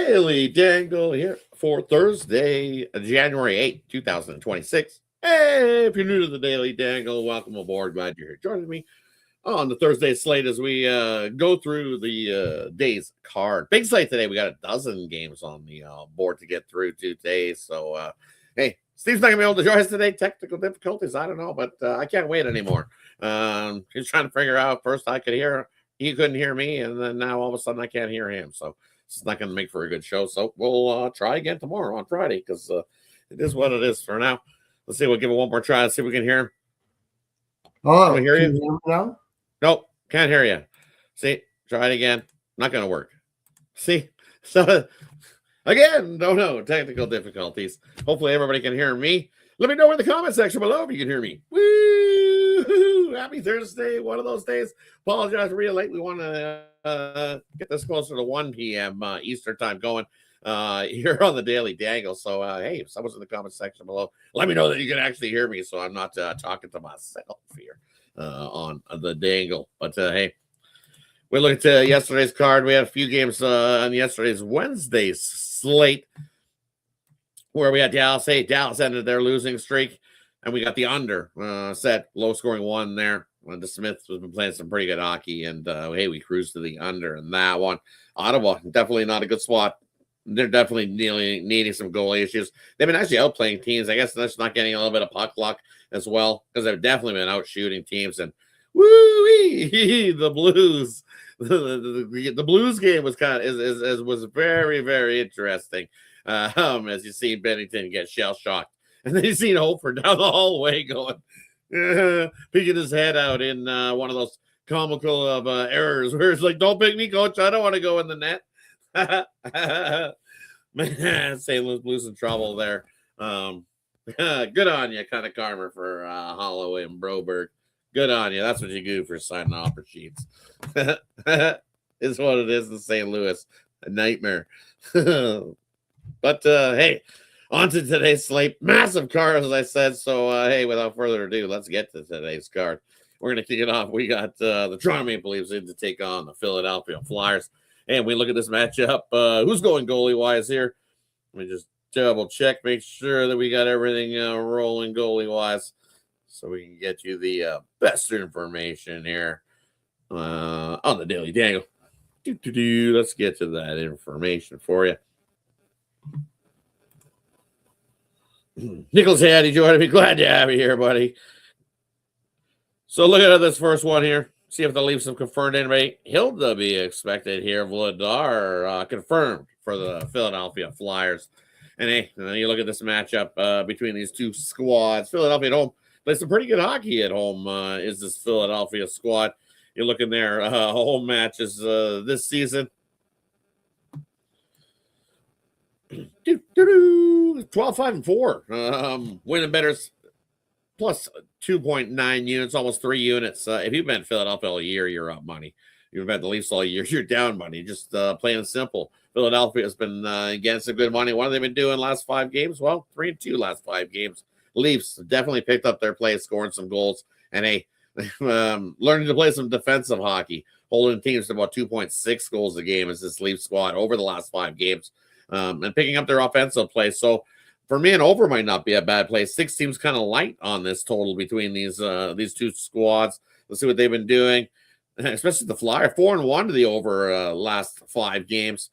Daily Dangle here for Thursday, January 8th, 2026. Hey, if you're new to the Daily Dangle, welcome aboard. Glad you're here joining me on the Thursday slate as we go through the day's card. Big slate today. We got a dozen games on the board to get through today. So, hey, Steve's not going to be able to join us today. Technical difficulties, I don't know, but I can't wait anymore. He's trying to figure out first I could hear, he couldn't hear me, and then now all of a sudden I can't hear him. So, it's not going to make for a good show, so we'll try again tomorrow on Friday because it is what it is for now. Let's see. We'll give it one more try and see if we can hear him. Oh, can we hear you? Can you hear me now? Nope, can't hear you. See, try it again. Not going to work. See, so again, don't know. Technical difficulties. Hopefully, everybody can hear me. Let me know in the comment section below if you can hear me. Woo! Happy Thursday. One of those days. Apologize for being late. We want to get this closer to 1 p.m. Eastern time going here on the Daily Dangle. So, hey, if someone's in the comment section below, let me know that you can actually hear me so I'm not talking to myself here on the Dangle. But, hey, we looked at yesterday's card. We had a few games on yesterday's Wednesday slate where we had Dallas. Hey, Dallas ended their losing streak, and we got the under set, low-scoring one there. The Smith has been playing some pretty good hockey, and hey, we cruised to the under in that one. Ottawa, definitely not a good spot. They're definitely needing some goal issues. They've been actually outplaying teams. I guess they're just not getting a little bit of puck luck as well because they've definitely been out shooting teams. And woo-wee, the Blues. The Blues game was was very, very interesting. As you see Bennington get shell shocked, and then you see Hofer down the hallway going, peeking his head out in one of those comical of errors where it's like, "Don't pick me, coach. I don't want to go in the net." Man, St. Louis Blues in trouble there. Good on you, kind of karma for Holloway and Broberg. Good on you. That's what you do for signing offer sheets. Is what it is in St. Louis. A nightmare. But, hey, on to today's slate. Massive card, as I said. So, hey, without further ado, let's get to today's card. We're going to kick it off. We got the Toronto Maple Leafs in to take on the Philadelphia Flyers. And we look at this matchup. Who's going goalie-wise here? Let me just double-check, make sure that we got everything rolling goalie-wise so we can get you the best information here on the Daily Dangle. Let's get to that information for you. Nicholas Hattie joining me. Glad to have you here, buddy. So look at this first one here. See if the Leafs have confirmed anybody. Hilda be expected here. Vladar confirmed for the Philadelphia Flyers. And hey, you look at this matchup between these two squads. Philadelphia at home plays some pretty good hockey at home. Is this Philadelphia squad? You're looking there. Home matches this season. 12-5-4. Winning bettors plus 2.9 units, almost 3 units. If you've been Philadelphia all year, you're up money. You've been the Leafs all year, you're down money. Just plain and simple. Philadelphia has been getting some good money. What have they been doing last 5 games? Well, 3-2 last 5 games. Leafs definitely picked up their play, scoring some goals. And hey, learning to play some defensive hockey, holding teams to about 2.6 goals a game as this Leafs squad over the last 5 games. And picking up their offensive play. So for me, an over might not be a bad play. 6 seems kind of light on this total between these two squads. Let's see what they've been doing, especially the Flyer. 4-1 to the over last 5 games.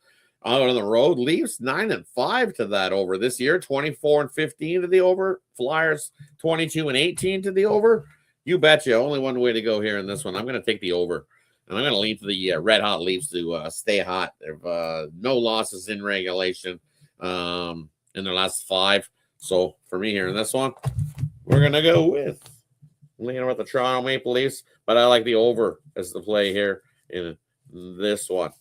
Out on the road, Leafs 9-5 to that over this year. 24-15 to the over. Flyers 22-18 to the over. You betcha. Only one way to go here in this one. I'm going to take the over. And I'm going to lean to the red hot Leafs to stay hot. They've no losses in regulation in their last 5. So for me here in this one, we're going to go with leaning with the Toronto Maple Leafs. But I like the over as the play here in this one.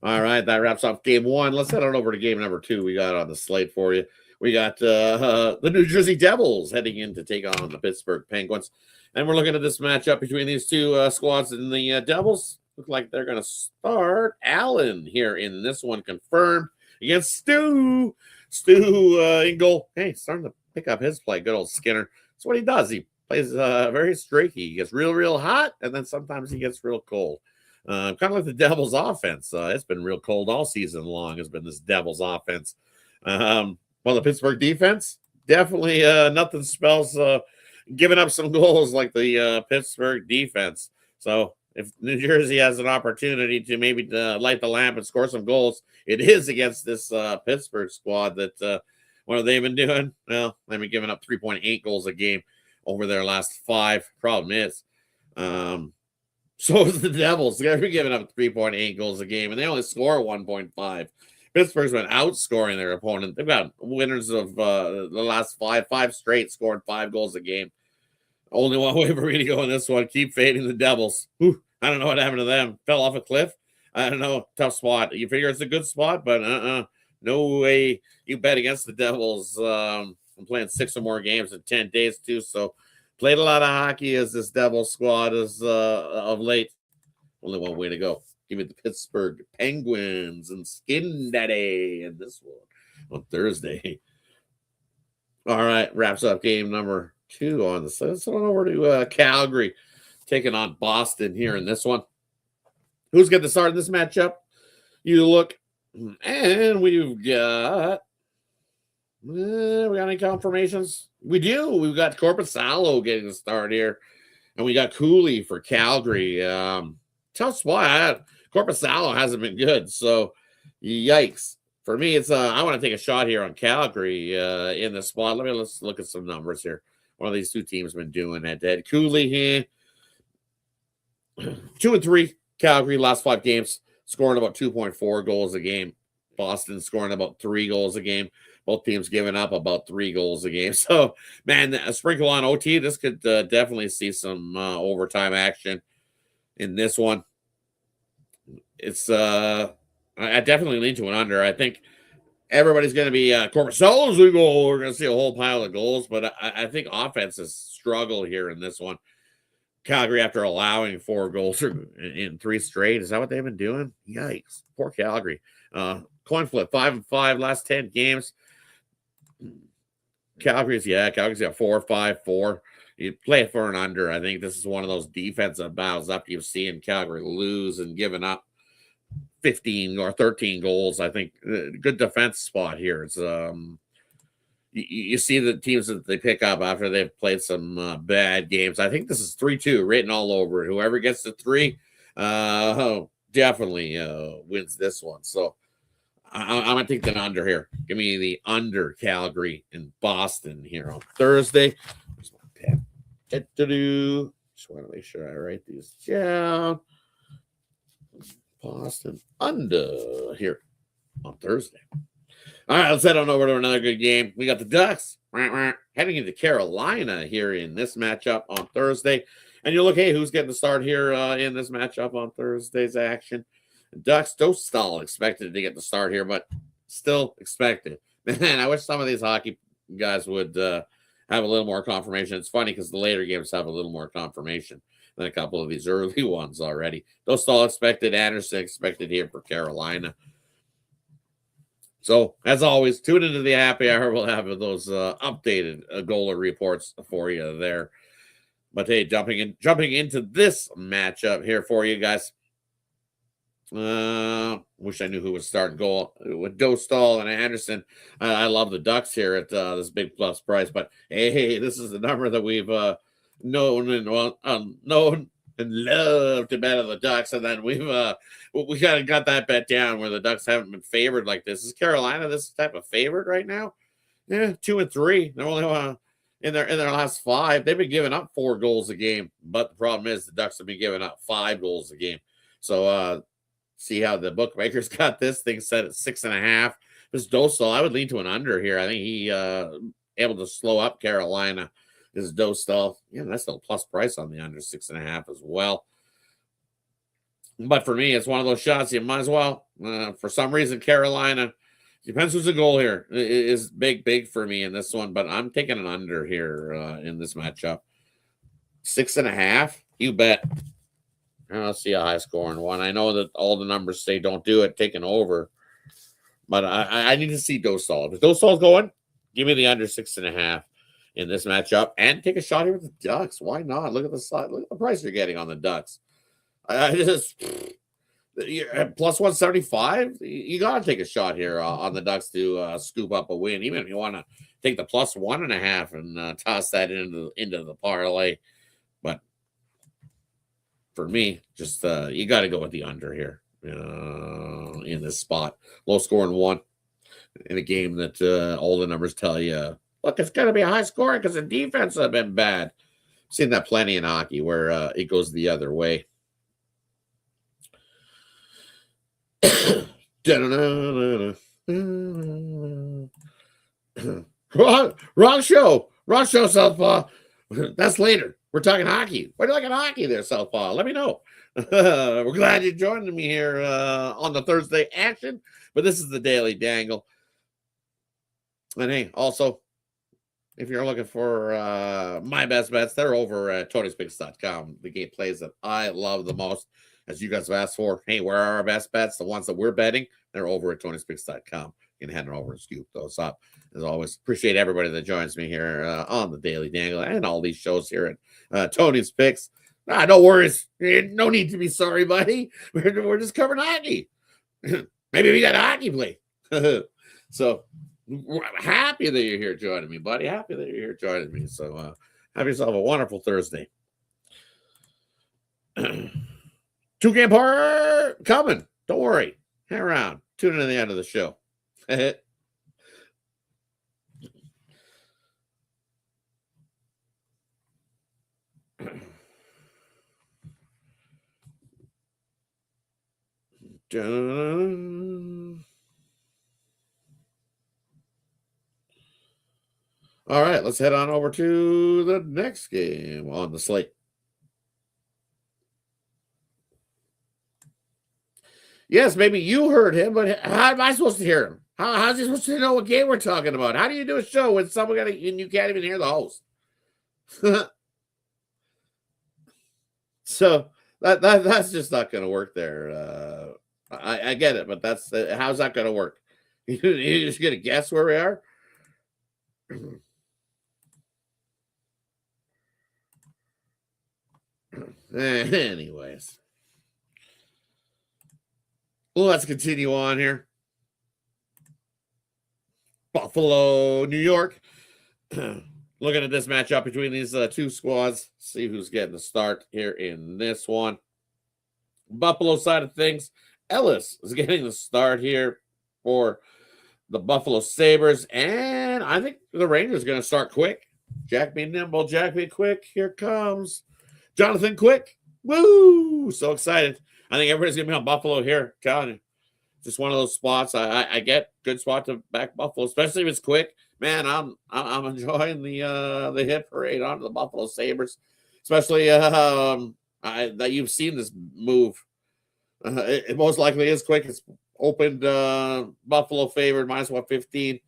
All right, that wraps up game 1. Let's head on over to game number 2 we got on the slate for you. We got the New Jersey Devils heading in to take on the Pittsburgh Penguins. And we're looking at this matchup between these two squads. And the Devils look like they're going to start Allen here in this one, confirmed against Stu in goal. Hey, starting to pick up his play. Good old Skinner. That's what he does. He plays very streaky. He gets real hot, and then sometimes he gets real cold. Kind of like the Devils offense. It's been real cold all season long. Has been this Devils offense. Well, the Pittsburgh defense, definitely nothing spells giving up some goals like the Pittsburgh defense. So if New Jersey has an opportunity to maybe light the lamp and score some goals, it is against this Pittsburgh squad that what have they been doing? Well, they've been giving up 3.8 goals a game over their last 5. Problem is, so is the Devils. They're giving up 3.8 goals a game, and they only score 1.5. Pittsburgh's been outscoring their opponent. They've got winners of the last 5 straight, scoring 5 goals a game. Only one way for me to go in this one. Keep fading the Devils. Whew, I don't know what happened to them. Fell off a cliff. I don't know. Tough spot. You figure it's a good spot, but no way you bet against the Devils. I'm playing 6 or more games in 10 days too. So played a lot of hockey as this Devils squad is of late. Only one way to go. Give me the Pittsburgh Penguins and Skin Daddy in this one on Thursday. All right, wraps up game number 2 on the side. So on over to Calgary, taking on Boston here in this one. Who's getting the start in this matchup? You look, and we've got any confirmations? We do. We've got Korpisalo getting the start here, and we got Cooley for Calgary. Tough spot. Korpisalo hasn't been good, so yikes. For me, it's I want to take a shot here on Calgary in the spot. Let's look at some numbers here. What have these two teams been doing at that? Cooley here, 2-3. Calgary last 5 games, scoring about 2.4 goals a game. Boston scoring about 3 goals a game. Both teams giving up about 3 goals a game. So, man, a sprinkle on OT. This could definitely see some overtime action in this one. It's I definitely lean to an under. I think everybody's going to be Korpisalo's a goal. We're going to see a whole pile of goals, but I think offenses struggle here in this one. Calgary, after allowing 4 goals in 3 straight, is that what they've been doing? Yikes! Poor Calgary. Coin flip, 5-5 last 10 games. Calgary's got 4-5-4. You play it for an under. I think this is one of those defensive battles after you've seen Calgary lose and giving up 15 or 13 goals. I think good defense spot here. It's you see the teams that they pick up after they've played some bad games. I think this is 3-2 written all over it. Whoever gets to 3 definitely wins this one. So I'm going to take the under here. Give me the under Calgary and Boston here on Thursday. There's my pen. Just want to make sure I write these down. Boston under here on Thursday. All right, let's head on over to another good game. We got the Ducks heading into Carolina here in this matchup on Thursday. And you look, hey, who's getting the start here in this matchup on Thursday's action? Ducks, Dostal expected to get the start here, but still expected. Man, I wish some of these hockey guys would have a little more confirmation. It's funny because the later games have a little more confirmation than a couple of these early ones already. Dostal expected, Anderson expected here for Carolina. So, as always, tune into the happy hour. We'll have those updated goalie reports for you there. But hey, jumping into this matchup here for you guys. Wish I knew who was starting goal with Dostal and Anderson. I love the Ducks here at this big plus price. But hey, this is the number that we've known and love to bet on the Ducks, and then we kind of got that bet down where the Ducks haven't been favored like this. Is Carolina this type of favorite right now? Yeah, 2-3. They're only in their last 5. They've been giving up 4 goals a game, but the problem is the Ducks have been giving up 5 goals a game. So see how the bookmakers got this thing set at 6.5. This Dostal, I would lean to an under here. I think he able to slow up Carolina. This Dostal, yeah, that's still a plus price on the under 6.5 as well. But for me, it's one of those shots you might as well. For some reason, Carolina, depends who's the goal here, is big for me in this one. But I'm taking an under here in this matchup. 6.5, you bet. I don't see a high scoring one. I know that all the numbers say don't do it, taking over. But I need to see Dostal. If Dostal's going, give me the under 6.5 in this matchup and take a shot here with the Ducks. Why not? Look at the price you're getting on the Ducks. I just plus 175. You got to take a shot here on the Ducks to scoop up a win, even if you want to take the plus 1.5 and toss that into the parlay. But for me, just you got to go with the under here in this spot. Low scoring one in a game that all the numbers tell you, look, it's going to be a high scoring because the defense have been bad. Seen that plenty in hockey where it goes the other way. Wrong show. Wrong show, Southpaw. That's later. We're talking hockey. What do you like in hockey there, Southpaw? Let me know. We're glad you joined me here on the Thursday action. But this is the Daily Dangle. And hey, also, if you're looking for my best bets, they're over at TonySpicks.com. The game plays that I love the most, as you guys have asked for. Hey, where are our best bets? The ones that we're betting, they're over at TonySpicks.com. You can head over and scoop those up. As always, appreciate everybody that joins me here on the Daily Dangle and all these shows here at Tony's Picks. No worries. No need to be sorry, buddy. We're just covering hockey. Maybe we got a hockey play. So, happy that you're here joining me, buddy. Happy that you're here joining me. So have yourself a wonderful Thursday. 2-game part coming. Don't worry. Hang around. Tune in to the end of the show. All right, let's head on over to the next game on the slate. Yes, maybe you heard him, but how am I supposed to hear him? How's he supposed to know what game we're talking about? How do you do a show when and you can't even hear the host? So that's just not going to work there. I get it, but that's how's that going to work? You just going to guess where we are? Anyways, well, let's continue on here. Buffalo, New York. Looking at this matchup between these two squads, see who's getting the start here in this one. Buffalo side of things, Ellis is getting the start here for the Buffalo Sabres, and I think the Rangers are going to start quick. Jack be nimble, Jack be quick. Here comes Jonathan Quick. Woo! So excited. I think everybody's going to be on Buffalo here. Telling you. Just one of those spots. I get good spot to back Buffalo, especially if it's quick. Man, I'm enjoying the hit parade onto the Buffalo Sabres, especially that you've seen this move. It most likely is quick. It's opened Buffalo favored minus 115,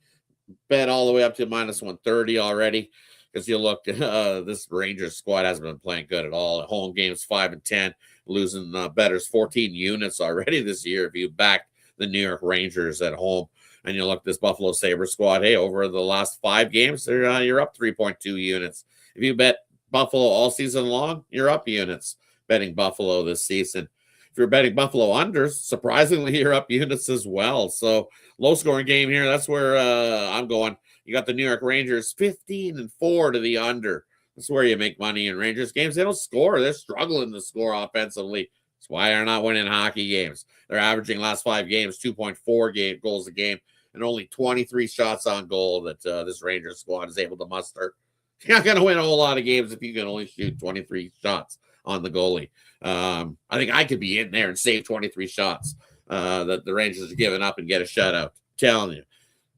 bet all the way up to minus 130 already. Because you look, this Rangers squad hasn't been playing good at all. At home games 5-10, losing bettors 14 units already this year. If you back the New York Rangers at home, and you look this Buffalo Sabres squad, hey, over the last 5 games, you're up 3.2 units. If you bet Buffalo all season long, you're up units betting Buffalo this season. If you're betting Buffalo unders, surprisingly, you're up units as well. So low scoring game here. That's where I'm going. You got the New York Rangers 15-4 to the under. That's where you make money in Rangers games. They don't score. They're struggling to score offensively. That's why they're not winning hockey games. They're averaging last 5 games 2.4 goals a game and only 23 shots on goal that this Rangers squad is able to muster. You're not going to win a whole lot of games if you can only shoot 23 shots on the goalie. I think I could be in there and save 23 shots that the Rangers are giving up and get a shutout. I'm telling you.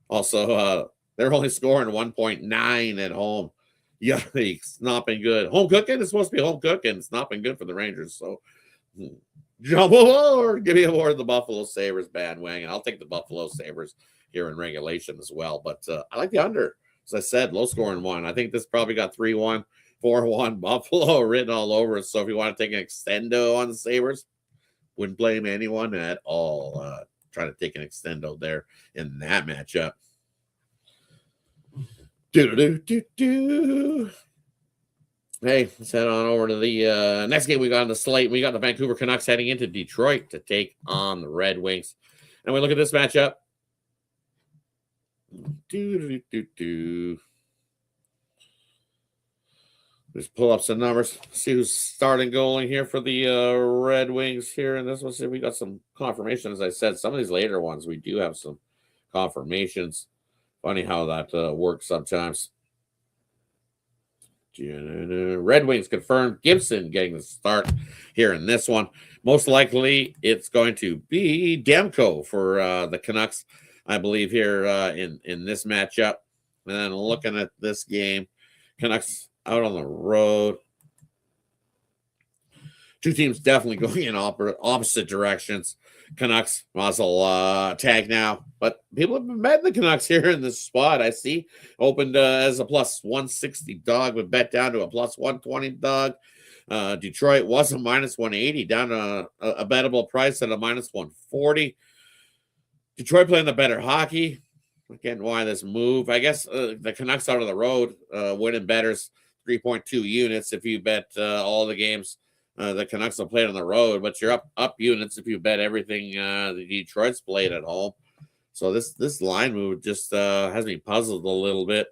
Also, they're only scoring 1.9 at home. Yikes, not been good. Home cooking is supposed to be home cooking. It's not been good for the Rangers. So jump over, give me aboard the Buffalo Sabres bandwagon. I'll take the Buffalo Sabres here in regulation as well. But I like the under. As I said, low scoring one. I think this probably got 3-1, 4-1 Buffalo written all over it. So if you want to take an extendo on the Sabres, wouldn't blame anyone at all. Try to take an extendo there in that matchup. Hey, let's head on over to the next game we got on the slate. We got the Vancouver Canucks heading into Detroit to take on the Red Wings. And we look at this matchup. Just pull up some numbers, see who's starting goalie here for the Red Wings here. And this one, see, we got some confirmation. As I said, some of these later ones, we do have some confirmations. Funny how that works sometimes. Red Wings confirmed Gibson getting the start here in this one. Most likely, it's going to be Demko for the Canucks, I believe, here in this matchup. And then looking at this game, Canucks out on the road. Two teams definitely going in opposite directions. Canucks muzzle tag now, but people have been betting the Canucks here in this spot. I see opened as a plus 160 dog, but bet down to a plus 120 dog. Detroit was a minus 180, down to a bettable price at a minus 140. Detroit playing the better hockey. Again, why this move? I guess the Canucks out of the road, winning betters 3.2 units if you bet all the games. The Canucks will play on the road, but you're up units if you bet everything the Detroit's played at home. So this line move just has me puzzled a little bit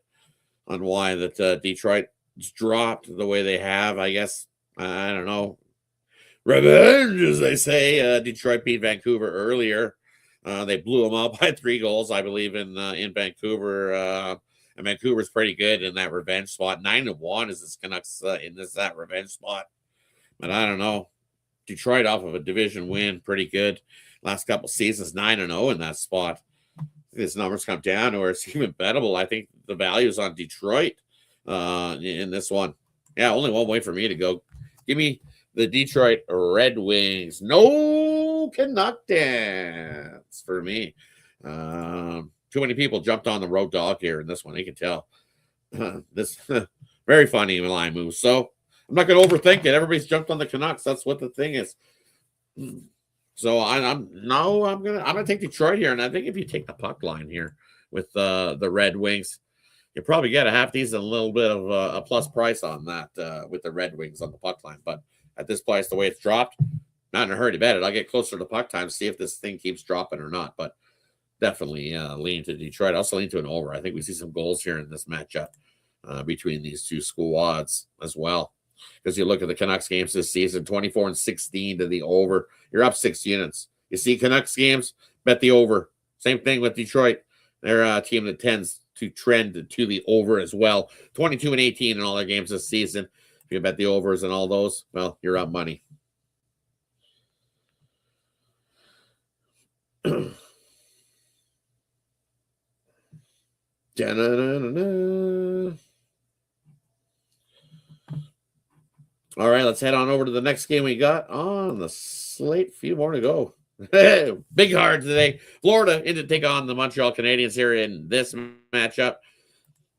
on why that Detroit dropped the way they have. I guess I don't know. Revenge, as they say. Detroit beat Vancouver earlier. They blew them out by 3 goals, I believe, in Vancouver. And Vancouver's pretty good in that revenge spot. 9-1 is this Canucks in that revenge spot. But I don't know. Detroit off of a division win, pretty good. Last couple seasons, 9-0 in that spot. These numbers come down, or it's even bettable. I think the value is on Detroit in this one. Yeah, only one way for me to go. Give me the Detroit Red Wings. No Canuck dance for me. Too many people jumped on the road dog here in this one. You can tell. This very funny line move. So I'm not going to overthink it. Everybody's jumped on the Canucks. That's what the thing is. So I'm gonna take Detroit here, and I think if you take the puck line here with the Red Wings, you probably get a half decent little bit of a plus price on that with the Red Wings on the puck line. But at this price, the way it's dropped, not in a hurry to bet it. I'll get closer to puck time, see if this thing keeps dropping or not. But definitely lean to Detroit. Also lean to an over. I think we see some goals here in this matchup between these two squads as well. Because you look at the Canucks games this season, 24-16 to the over. You're up 6 units. You see Canucks games, bet the over. Same thing with Detroit. They're a team that tends to trend to the over as well. 22-18 in all their games this season. If you bet the overs and all those, well, you're up money. All right, let's head on over to the next game we got on the slate. A few more to go. Big hard today. Florida in to take on the Montreal Canadiens here in this matchup.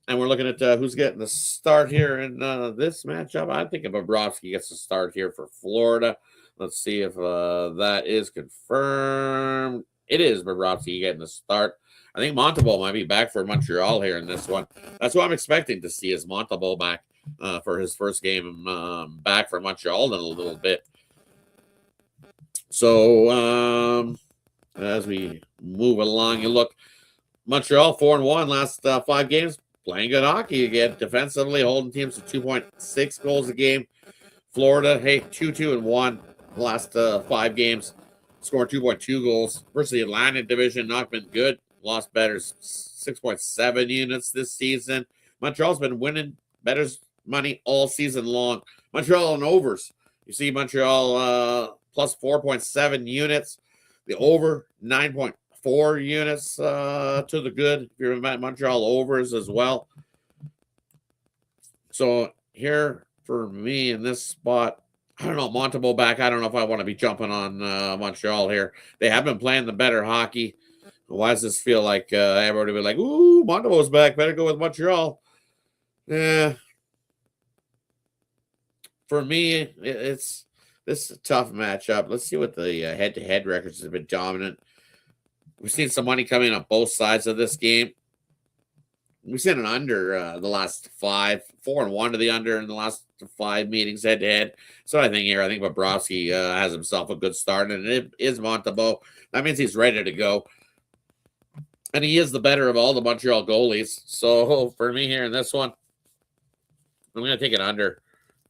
And we're looking at who's getting the start here in this matchup. I think Bobrovsky gets the start here for Florida. Let's see if that is confirmed. It is Bobrovsky getting the start. I think Montembeault might be back for Montreal here in this one. That's what I'm expecting to see is Montembeault back for his first game back for Montreal in a little bit. So as we move along, you look, Montreal 4-1 last 5 games, playing good hockey again, defensively holding teams to 2.6 goals a game. Florida, hey, 2-2-1 last 5 games, scoring 2.2 goals. Versus the Atlantic Division, not been good. Lost betters 6.7 units this season. Montreal's been winning betters money all season long. Montreal and overs. You see Montreal plus 4.7 units. The over 9.4 units to the good. If you're at Montreal overs as well. So here for me in this spot, I don't know, Montembeault back. I don't know if I want to be jumping on Montreal here. They have been playing the better hockey. Why does this feel like everybody be like, ooh, Montembeault's back. Better go with Montreal. Yeah. For me, this is a tough matchup. Let's see what the head-to-head records have been dominant. We've seen some money coming on both sides of this game. we've seen an under the last 4-1 to the under in the last 5 meetings head to head. So I think here, I think Bobrovsky has himself a good start, and it is Montembeault. That means he's ready to go. And he is the better of all the Montreal goalies. So for me here in this one, I'm going to take it under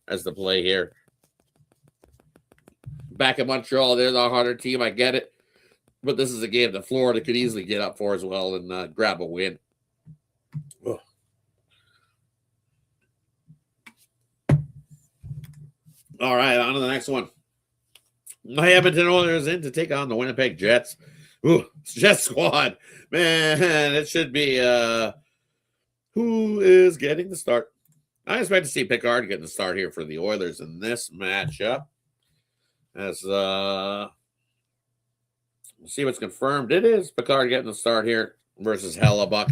as the play here. Back in Montreal, they're the harder team. I get it. But this is a game that Florida could easily get up for as well and grab a win. Ugh. All right, on to the next one. My Edmonton Oilers in to take on the Winnipeg Jets. Ooh, Jet squad. Man, it should be who is getting the start? I expect to see Pickard getting the start here for the Oilers in this matchup. As we'll see what's confirmed. It is Pickard getting the start here versus Hellebuck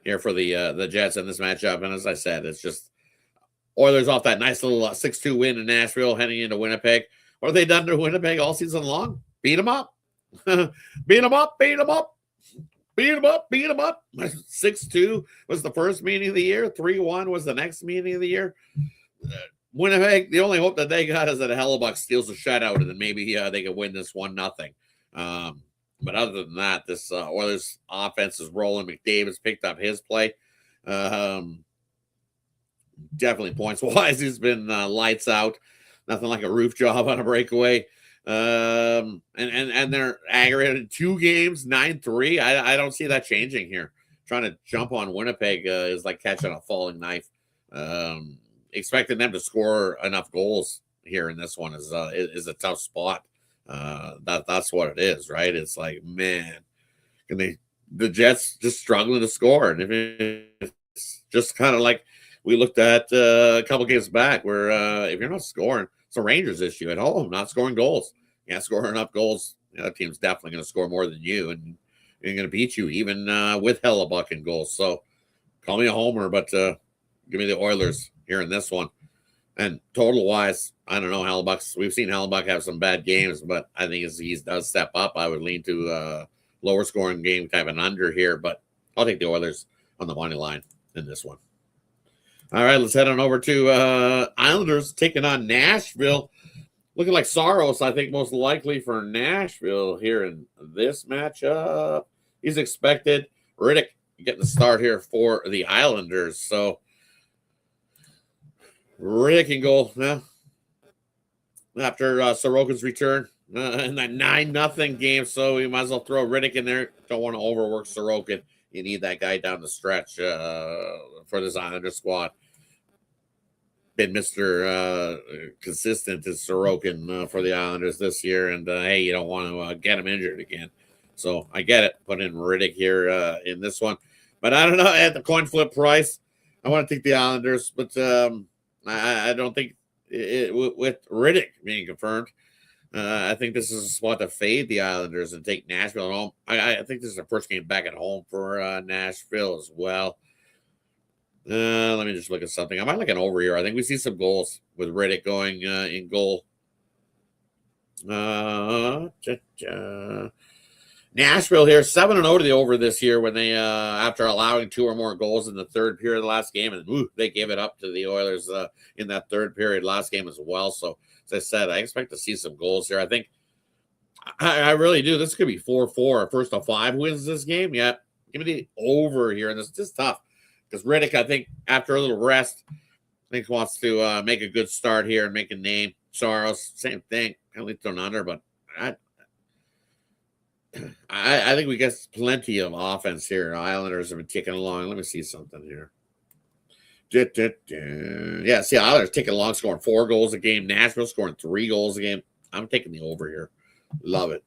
here for the Jets in this matchup. And as I said, it's just Oilers off that nice little 6-2 win in Nashville heading into Winnipeg. What have they done to Winnipeg all season long? Beat them up. Beat them up, beat them up. Beat them up, beat them up. 6-2 was the first meeting of the year. 3-1 was the next meeting of the year. Winnipeg, the only hope that they got is that Hellebuck steals a shutout and then maybe they can win this 1-0. But other than that, this Oilers offense is rolling. McDavid's picked up his play. Definitely points-wise, he's been lights out. Nothing like a roof job on a breakaway. And they're aggregated 2 games, 9-3. I don't see that changing here. Trying to jump on Winnipeg is like catching a falling knife. Expecting them to score enough goals here in this one is a tough spot. That's what it is, right? It's like, man, the Jets just struggling to score, and if it's just kind of like we looked at a couple games back, where if you're not scoring, it's a Rangers issue at home, not scoring goals. You can't score enough goals. That team's definitely going to score more than you, and they're going to beat you even with Hellebuck in goals. So call me a homer, but give me the Oilers here in this one. And total wise, I don't know. Hellebuck's. We've seen Hellebuck have some bad games, but I think as he does step up, I would lean to lower scoring game, kind of an under here. But I'll take the Oilers on the money line in this one. All right, let's head on over to Islanders taking on Nashville. Looking like Saros, I think, most likely for Nashville here in this matchup. He's expected. Riddick getting the start here for the Islanders. So Riddick in goal. After Sorokin's return in that 9-0 game. So you might as well throw Riddick in there. Don't want to overwork Sorokin. You need that guy down the stretch for this Islander squad. Been Mr. Consistent as Sorokin for the Islanders this year. And, hey, you don't want to get him injured again. So I get it. Put in Riddick here in this one. But I don't know. At the coin flip price, I want to take the Islanders. But I don't think with Riddick being confirmed, I think this is a spot to fade the Islanders and take Nashville at home. I think this is the first game back at home for Nashville as well. Let me just look at something. I might like an over here. I think we see some goals with Riddick going in goal. Nashville here, 7-0 to the over this year when they, after allowing 2 or more goals in the third period of the last game, and they gave it up to the Oilers in that third period last game as well. So, as I said, I expect to see some goals here. I think I really do. This could be 4-4. First of 5 wins this game. Yeah, give me the over here, and it's just tough because Riddick, I think, after a little rest, I think wants to make a good start here and make a name. Saros, same thing. At least an under, but I think we get plenty of offense here. Islanders have been ticking along. Let me see something here. Yeah, see, Islanders ticking along, scoring 4 goals a game. Nashville scoring 3 goals a game. I'm taking the over here. Love it.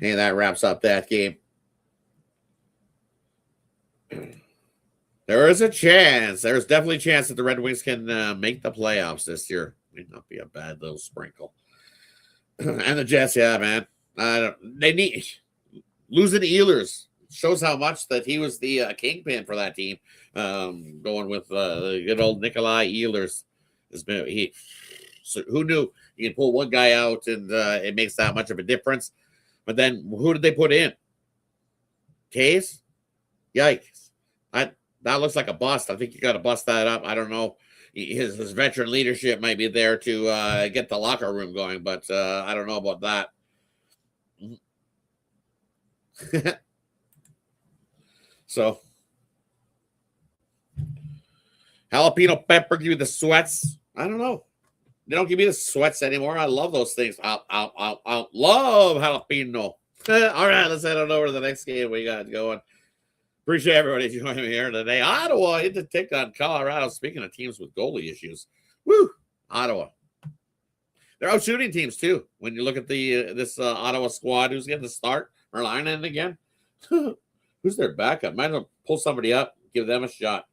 And that wraps up that game. There is a chance. There's definitely a chance that the Red Wings can make the playoffs this year. May not be a bad little sprinkle. And the Jets, yeah, man. They need losing Ehlers shows how much that he was the kingpin for that team. Going with the good old Nikolai Ehlers has been so who knew you can pull one guy out and it makes that much of a difference. But then who did they put in? Case? Yikes. That looks like a bust. I think you got to bust that up. I don't know. His veteran leadership might be there to get the locker room going, but I don't know about that. So, jalapeno pepper give you the sweats. I don't know. They don't give me the sweats anymore. I love those things. I love jalapeno. All right, let's head on over to the next game we got going. Appreciate everybody joining me here today. Ottawa in to take on Colorado. Speaking of teams with goalie issues, woo, Ottawa. They're out shooting teams too. When you look at the this Ottawa squad, who's getting the start? Merlinen again. Who's their backup? Might as well pull somebody up, give them a shot.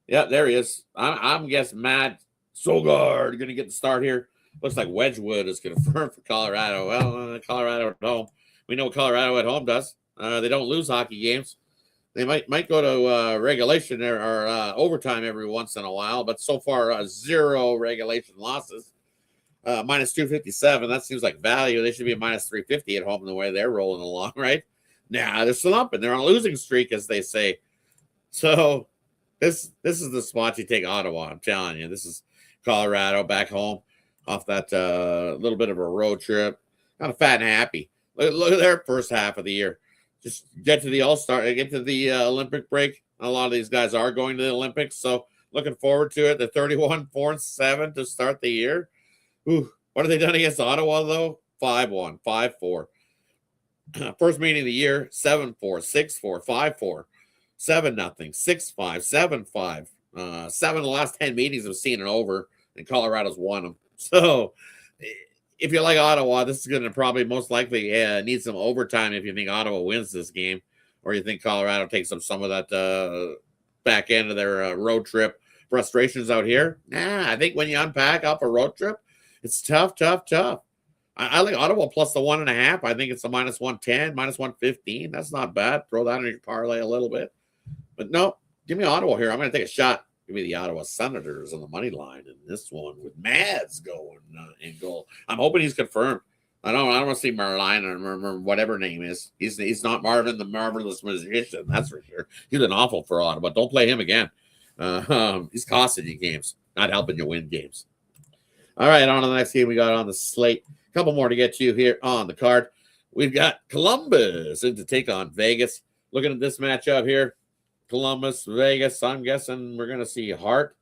Yeah, there he is. I'm guessing Matt Sogard going to get the start here. Looks like Wedgwood is confirmed for Colorado. Well, Colorado at home. We know what Colorado at home does. They don't lose hockey games. They might go to regulation or overtime every once in a while, but so far 0 regulation losses. Minus 257. That seems like value. They should be minus 350 at home the way they're rolling along, right? Nah, they're slumping. They're on a losing streak, as they say. So this is the spot you take Ottawa. I'm telling you, this is Colorado back home off that little bit of a road trip. Kind of fat and happy. Look at their first half of the year. Just get to the All-Star, get to the Olympic break. A lot of these guys are going to the Olympics, so looking forward to it. The 31-4-7 to start the year. Ooh, what have they done against Ottawa, though? 5-1, 5-4. First meeting of the year, 7-4, 6-4, 5-4, 7-0, 6-5, 7-5. 7 of the last 10 meetings have seen it over, and Colorado's won them. So if you like Ottawa, this is going to probably most likely need some overtime if you think Ottawa wins this game, or you think Colorado takes up some of that back end of their road trip frustrations out here. Nah, I think when you unpack up a road trip, it's tough. I like Ottawa plus the 1.5. I think it's a minus 110, minus 115. That's not bad. Throw that in your parlay a little bit. But no, give me Ottawa here. I'm going to take a shot. Give me the Ottawa Senators on the money line in this one with Mads going in goal. I'm hoping he's confirmed. I don't want to see Merline or whatever name is. He's not Marvin the Marvelous Magician, that's for sure. He's been awful for Ottawa. Don't play him again. He's costing you games, not helping you win games. All right, on to the next game we got on the slate. A couple more to get to here on the card. We've got Columbus in to take on Vegas. Looking at this matchup here, Columbus, Vegas. I'm guessing we're going to see Hart.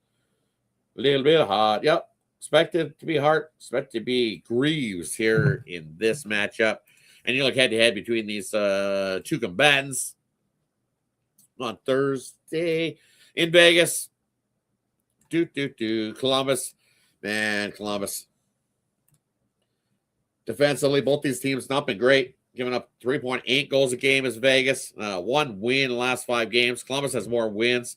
A little bit hot. Yep. Expected to be Hart. Expected to be Greaves here in this matchup. And you look head-to-head between these two combatants on Thursday in Vegas. Columbus. Man, Columbus. Defensively, both these teams not been great. Giving up 3.8 goals a game as Vegas. 1 win in the last 5 games. Columbus has more wins.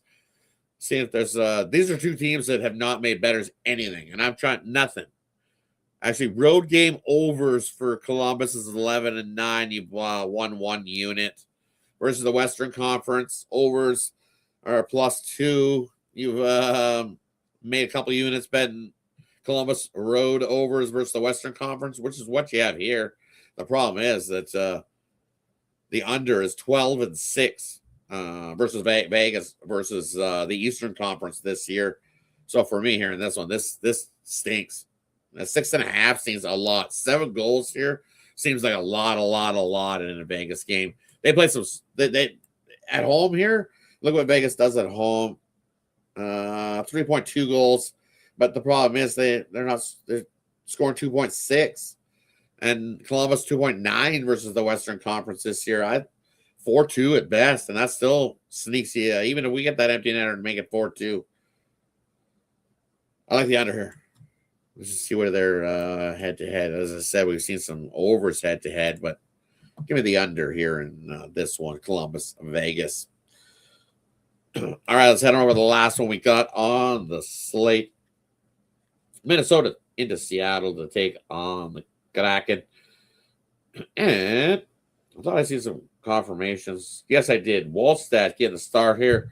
See if there's these are two teams that have not made betters anything, and I'm trying nothing. Actually, road game overs for Columbus is 11-9. You've won 1 unit versus the Western Conference. Overs are +2. You've made a couple units betting Columbus road overs versus the Western Conference, which is what you have here. The problem is that the under is 12-6 versus Vegas versus the Eastern Conference this year. So for me here in this one, this stinks. 6.5 seems a lot. 7 goals here seems like a lot in a Vegas game. They play some they at home here. Look what Vegas does at home. 3.2 goals. But the problem is they're scoring 2.6, and Columbus 2.9 versus the Western Conference this year. 4-2 at best, and that still sneaks you. Even if we get that empty netter and make it 4-2, I like the under here. Let's just see where they're head to head. As I said, we've seen some overs head to head, but give me the under here in this one, Columbus, Vegas. All right, let's head on over to the last one we got on the slate. Minnesota into Seattle to take on the Kraken. And I thought I seen some confirmations. Yes, I did. Wallstat getting the start here.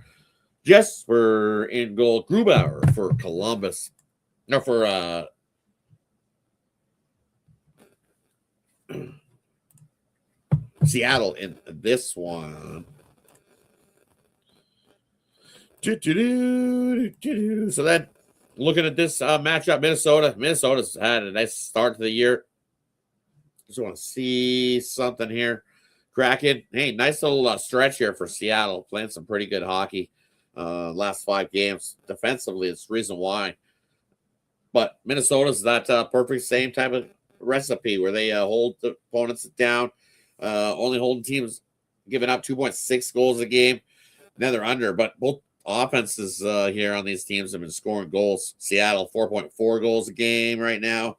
Jesper in goal. Grubauer for Columbus. No, for Seattle in this one. So then, looking at this matchup, Minnesota's had a nice start to the year. Just want to see something here. Kraken, hey, nice little stretch here for Seattle, playing some pretty good hockey. Last 5 games defensively, it's the reason why. But Minnesota's that perfect same type of recipe where they hold the opponents down, only holding teams giving up 2.6 goals a game. Now they're under, but both offenses here on these teams have been scoring goals. Seattle 4.4 goals a game right now.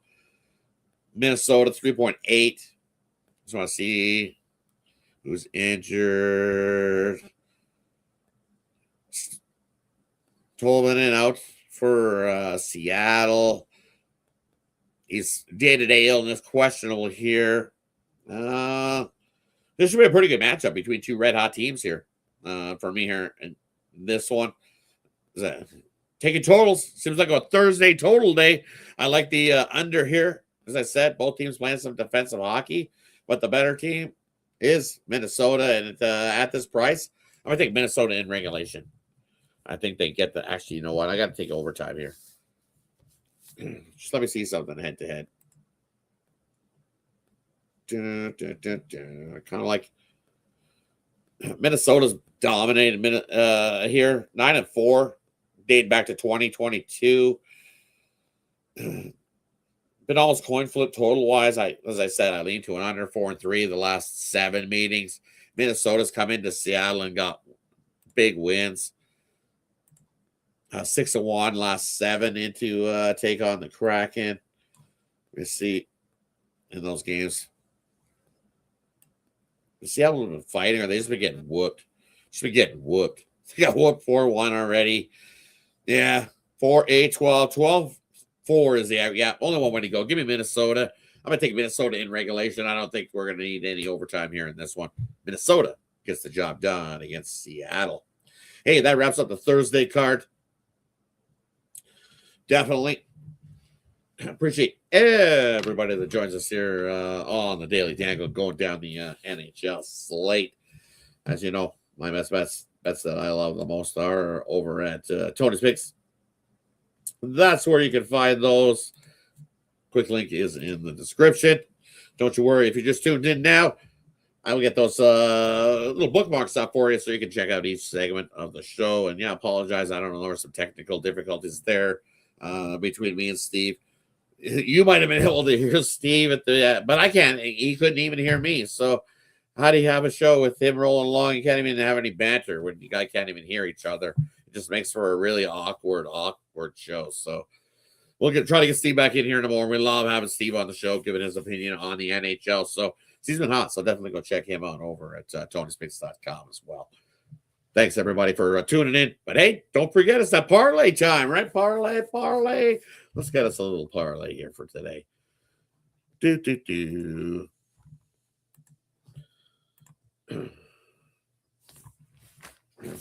Minnesota 3.8. Just want to see who's injured. Tolvanen out for Seattle. He's day-to-day illness, questionable here. This should be a pretty good matchup between 2 red-hot teams here for me here. And this one, taking totals. Seems like a Thursday total day. I like the under here. As I said, both teams playing some defensive hockey, but the better team is Minnesota. And at this price, I'm going to take Minnesota in regulation. I think they get the... Actually, you know what? I got to take overtime here. Just let me see something head-to-head. Kind of like Minnesota's dominated here. 9-4, dating back to 2022. Been almost coin flip total wise. As I said, I lean to an under 4-3 the last 7 meetings. Minnesota's come into Seattle and got big wins. 6-1 last 7 into take on the Kraken. We see in those games. Seattle have been fighting, or they just been getting whooped. Just been getting whooped. They got whooped 4-1 already. Yeah, 4-8, 12. 4 is the average. Yeah, only one way to go. Give me Minnesota. I'm going to take Minnesota in regulation. I don't think we're going to need any overtime here in this one. Minnesota gets the job done against Seattle. Hey, that wraps up the Thursday card. Definitely appreciate everybody that joins us here on the Daily Dangle going down the NHL slate. As you know, my best bets that I love the most are over at Tony's Picks. That's where you can find those. Quick link is in the description. Don't you worry if you just tuned in now. I will get those little bookmarks up for you so you can check out each segment of the show. And yeah, I apologize. I don't know. There were some technical difficulties there between me and Steve. You might have been able to hear Steve at the, but I can't. He couldn't even hear me. So how do you have a show with him rolling along? You can't even have any banter when you guys can't even hear each other. It just makes for a really awkward show. So we'll try to get Steve back in here in the morning. We love having Steve on the show, giving his opinion on the NHL. So he's been hot. So definitely go check him out over at TonySpicks.com as well. Thanks, everybody, for tuning in. But, hey, don't forget, it's that parlay time, right? Parlay. Let's get us a little parlay here for today.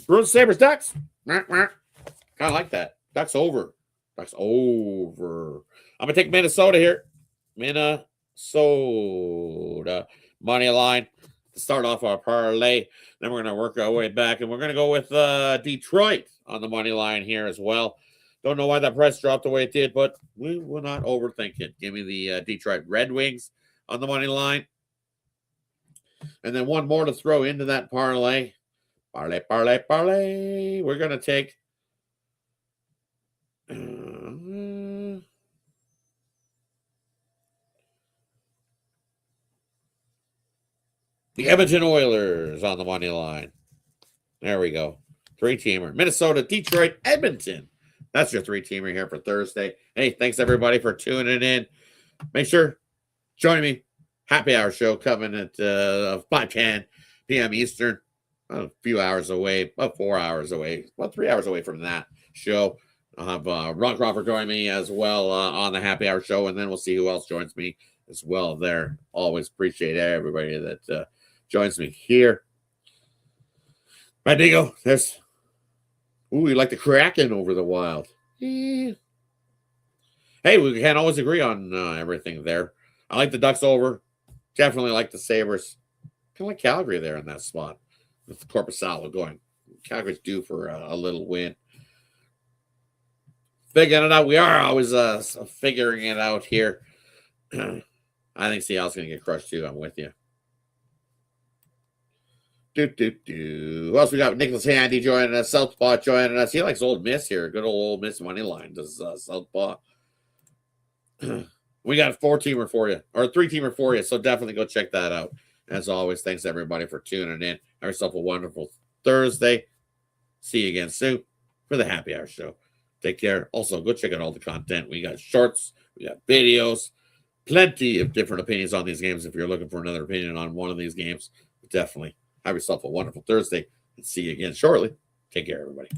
Bruins, Sabres, Ducks. Kind of like that. Ducks over. I'm going to take Minnesota here. Minnesota. Money line to start off our parlay. Then we're going to work our way back, and we're going to go with Detroit on the money line here as well. Don't know why that price dropped the way it did, but we will not overthink it. Give me the Detroit Red Wings on the money line. And then one more to throw into that parlay. Parlay. We're going to take the Edmonton Oilers on the money line. There we go. 3-teamer. Minnesota, Detroit, Edmonton. That's your 3-teamer here for Thursday. Hey, thanks everybody for tuning in. Make sure, join me. Happy Hour show coming at 5:10 p.m. Eastern. A few hours away, about 4 hours away, about 3 hours away from that show. I'll have Ron Crawford join me as well on the Happy Hour show, and then we'll see who else joins me as well there. Always appreciate everybody that joins me here. Right, Dingo, there's... Ooh, we like the Kraken over the Wild. Hey, we can't always agree on everything there. I like the Ducks over. Definitely like the Sabres. Kind of like Calgary there in that spot with Corpusalo going Calgary's due for a little win. Figuring it out. We are always figuring it out here. I think Seattle's going to get crushed too. I'm with you. Who else we got? Nicholas Handy joining us. Southpaw joining us. He likes Old Miss here. Good old Miss money line. Does Southpaw. We got a 4-teamer for you, or a 3-teamer for you. So definitely go check that out. As always, thanks everybody for tuning in. Have yourself a wonderful Thursday. See you again soon for the Happy Hour Show. Take care. Also, go check out all the content. We got shorts. We got videos. Plenty of different opinions on these games. If you're looking for another opinion on one of these games, definitely have yourself a wonderful Thursday and see you again shortly. Take care, everybody.